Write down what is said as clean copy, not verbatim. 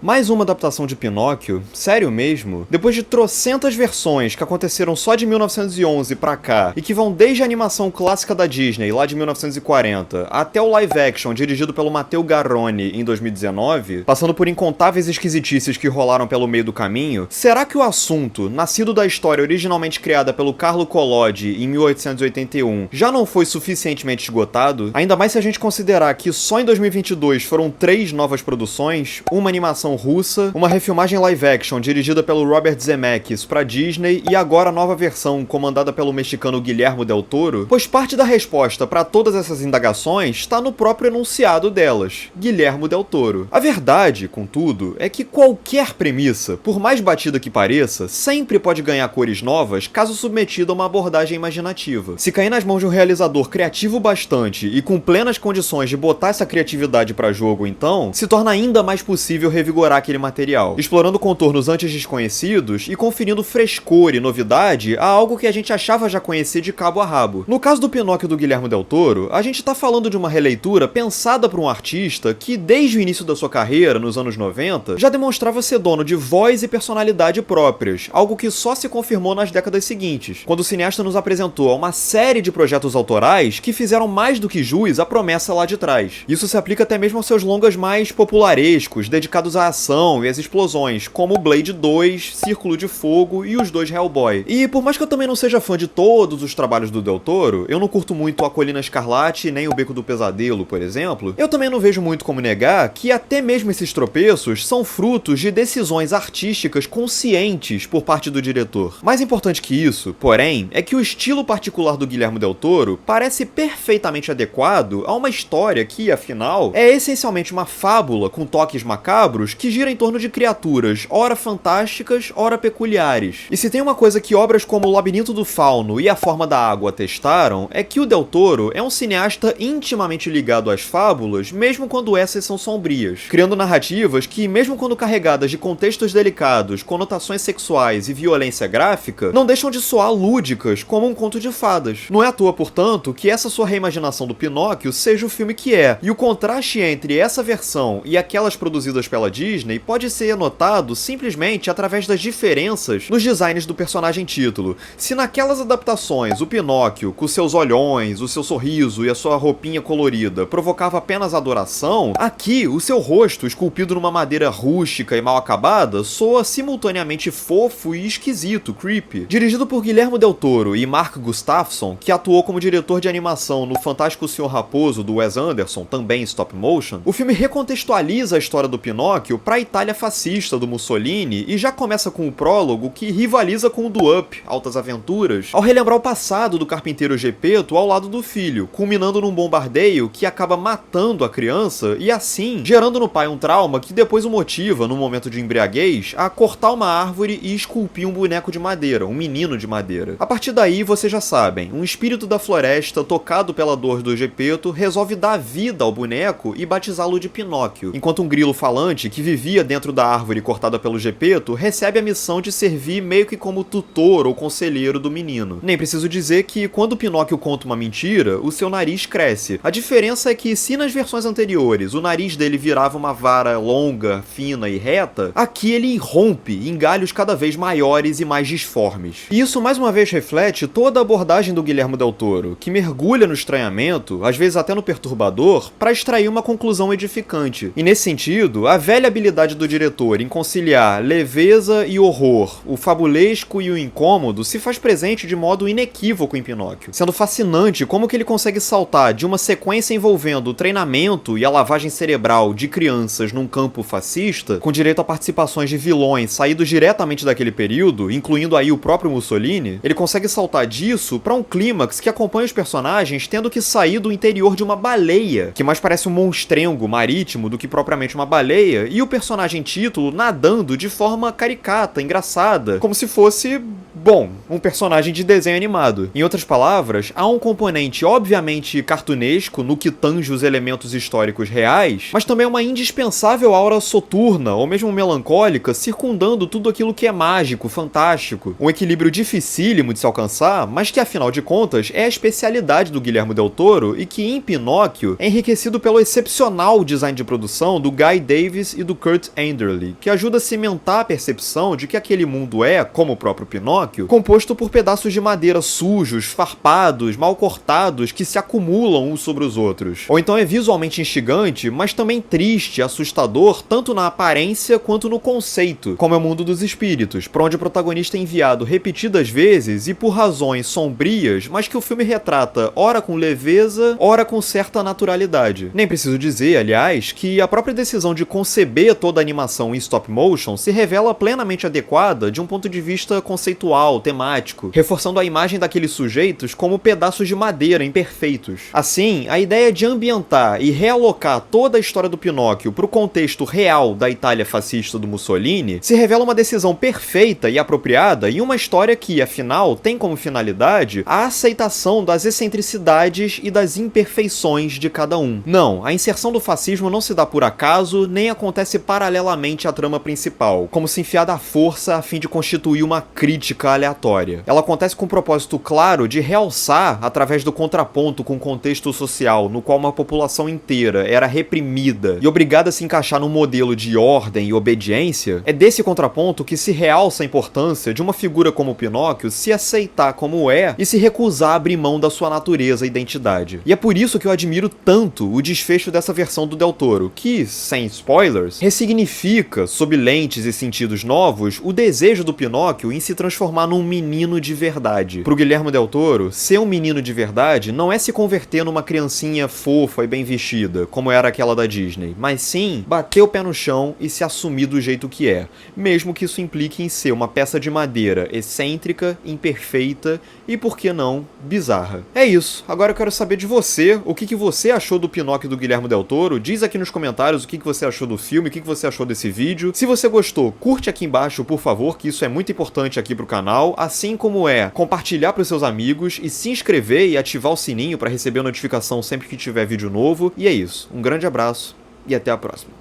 Mais uma adaptação de Pinóquio? Sério mesmo? Depois de trocentas versões que aconteceram só de 1911 pra cá, e que vão desde a animação clássica da Disney, lá de 1940, até o live action dirigido pelo Matteo Garrone em 2019, passando por incontáveis esquisitices que rolaram pelo meio do caminho, será que o assunto, nascido da história originalmente criada pelo Carlo Collodi em 1881, já não foi suficientemente esgotado? Ainda mais se a gente considerar que só em 2022 foram 3 novas produções, uma animação russa, uma refilmagem live action dirigida pelo Robert Zemeckis pra Disney e agora a nova versão comandada pelo mexicano Guillermo del Toro, pois parte da resposta para todas essas indagações está no próprio enunciado delas, Guillermo del Toro. A verdade, contudo, é que qualquer premissa, por mais batida que pareça, sempre pode ganhar cores novas caso submetida a uma abordagem imaginativa. Se cair nas mãos de um realizador criativo bastante e com plenas condições de botar essa criatividade pra jogo, então, se torna ainda mais possível revigorar aquele material, explorando contornos antes desconhecidos e conferindo frescor e novidade a algo que a gente achava já conhecer de cabo a rabo. No caso do Pinóquio do Guillermo del Toro, a gente tá falando de uma releitura pensada por um artista que, desde o início da sua carreira, nos anos 90, já demonstrava ser dono de voz e personalidade próprias, algo que só se confirmou nas décadas seguintes, quando o cineasta nos apresentou uma série de projetos autorais que fizeram mais do que jus à promessa lá de trás. Isso se aplica até mesmo aos seus longas mais popularescos, dedicados à ação e às explosões, como Blade 2, Círculo de Fogo e os 2 Hellboy. E por mais que eu também não seja fã de todos os trabalhos do Del Toro, eu não curto muito A Colina Escarlate nem O Beco do Pesadelo, por exemplo, eu também não vejo muito como negar que até mesmo esses tropeços são frutos de decisões artísticas conscientes por parte do diretor. Mais importante que isso, porém, é que o estilo particular do Guillermo del Toro parece perfeitamente adequado a uma história que, afinal, é essencialmente uma fábula com toques macabros que gira em torno de criaturas, ora fantásticas, ora peculiares. E se tem uma coisa que obras como O Labirinto do Fauno e A Forma da Água atestaram, é que o Del Toro é um cineasta intimamente ligado às fábulas, mesmo quando essas são sombrias, criando narrativas que, mesmo quando carregadas de contextos delicados, conotações sexuais e violência gráfica, não deixam de soar lúdicas como um conto de fadas. Não é à toa, portanto, que essa sua reimaginação do Pinóquio seja o filme que é, e o contraste entre essa versão e aquelas produzidas pela Disney pode ser notado simplesmente através das diferenças nos designs do personagem título. Se naquelas adaptações o Pinóquio, com seus olhões, o seu sorriso e a sua roupinha colorida provocava apenas adoração, aqui o seu rosto, esculpido numa madeira rústica e mal acabada, soa simultaneamente fofo e esquisito, creepy. Dirigido por Guillermo del Toro e Mark Gustafsson, que atuou como diretor de animação no Fantástico Senhor Raposo do Wes Anderson, também stop motion, o filme recontextualiza a história do Pinóquio para a Itália fascista do Mussolini e já começa com o prólogo que rivaliza com o do Up, Altas Aventuras, ao relembrar o passado do carpinteiro Gepeto ao lado do filho, culminando num bombardeio que acaba matando a criança e assim gerando no pai um trauma que depois o motiva, num momento de embriaguez, a cortar uma árvore e esculpir um boneco de madeira, um menino de madeira. A partir daí, vocês já sabem, um espírito da floresta, tocado pela dor do Gepeto, resolve dar vida ao boneco e batizá-lo de Pinóquio, enquanto um grilo falante que vivia dentro da árvore cortada pelo Gepeto recebe a missão de servir meio que como tutor ou conselheiro do menino. Nem preciso dizer que quando o Pinóquio conta uma mentira, o seu nariz cresce. A diferença é que se nas versões anteriores o nariz dele virava uma vara longa, fina e reta, aqui ele irrompe em galhos cada vez maiores e mais disformes. E isso mais uma vez reflete toda a abordagem do Guillermo del Toro, que mergulha no estranhamento, às vezes até no perturbador, para extrair uma conclusão edificante. E nesse sentido, a velha habilidade do diretor em conciliar leveza e horror, o fabulesco e o incômodo, se faz presente de modo inequívoco em Pinóquio, sendo fascinante como que ele consegue saltar de uma sequência envolvendo o treinamento e a lavagem cerebral de crianças num campo fascista, com direito a participações de vilões saídos diretamente daquele período, incluindo aí o próprio Mussolini. Ele consegue saltar disso para um clímax que acompanha os personagens tendo que sair do interior de uma baleia, que mais parece um monstrengo marítimo do que propriamente uma baleia, e o personagem título nadando de forma caricata, engraçada, como se fosse Bom, um personagem de desenho animado. Em outras palavras, há um componente obviamente cartunesco no que tange os elementos históricos reais, mas também uma indispensável aura soturna, ou mesmo melancólica, circundando tudo aquilo que é mágico, fantástico. Um equilíbrio dificílimo de se alcançar, mas que afinal de contas é a especialidade do Guillermo del Toro e que em Pinóquio é enriquecido pelo excepcional design de produção do Guy Davis e do Kurt Anderle, que ajuda a cimentar a percepção de que aquele mundo é, como o próprio Pinóquio, composto por pedaços de madeira sujos, farpados, mal cortados, que se acumulam uns sobre os outros. Ou então é visualmente instigante, mas também triste, assustador, tanto na aparência quanto no conceito, como é o mundo dos espíritos, por onde o protagonista é enviado repetidas vezes e por razões sombrias, mas que o filme retrata ora com leveza, ora com certa naturalidade. Nem preciso dizer, aliás, que a própria decisão de conceber toda a animação em stop motion se revela plenamente adequada de um ponto de vista conceitual, temático, reforçando a imagem daqueles sujeitos como pedaços de madeira imperfeitos. Assim, a ideia de ambientar e realocar toda a história do Pinóquio para o contexto real da Itália fascista do Mussolini se revela uma decisão perfeita e apropriada em uma história que, afinal, tem como finalidade a aceitação das excentricidades e das imperfeições de cada um. Não, a inserção do fascismo não se dá por acaso, nem acontece paralelamente à trama principal, como se enfiada à força a fim de constituir uma crítica aleatória. Ela acontece com um propósito claro de realçar, através do contraponto com o contexto social no qual uma população inteira era reprimida e obrigada a se encaixar num modelo de ordem e obediência, é desse contraponto que se realça a importância de uma figura como Pinóquio se aceitar como é e se recusar a abrir mão da sua natureza e identidade. E é por isso que eu admiro tanto o desfecho dessa versão do Del Toro, que, sem spoilers, ressignifica, sob lentes e sentidos novos, o desejo do Pinóquio em se transformar num menino de verdade. Pro Guillermo Del Toro, ser um menino de verdade não é se converter numa criancinha fofa e bem vestida, como era aquela da Disney, mas sim bater o pé no chão e se assumir do jeito que é, mesmo que isso implique em ser uma peça de madeira excêntrica, imperfeita e, por que não, bizarra. É isso, agora eu quero saber de você, o que você achou do Pinóquio do Guillermo Del Toro, diz aqui nos comentários o que você achou do filme, o que você achou desse vídeo. Se você gostou, curte aqui embaixo, por favor, que isso é muito importante aqui pro canal, assim como é compartilhar pros seus amigos e se inscrever e ativar o sininho para receber a notificação sempre que tiver vídeo novo. E é isso, um grande abraço e até a próxima.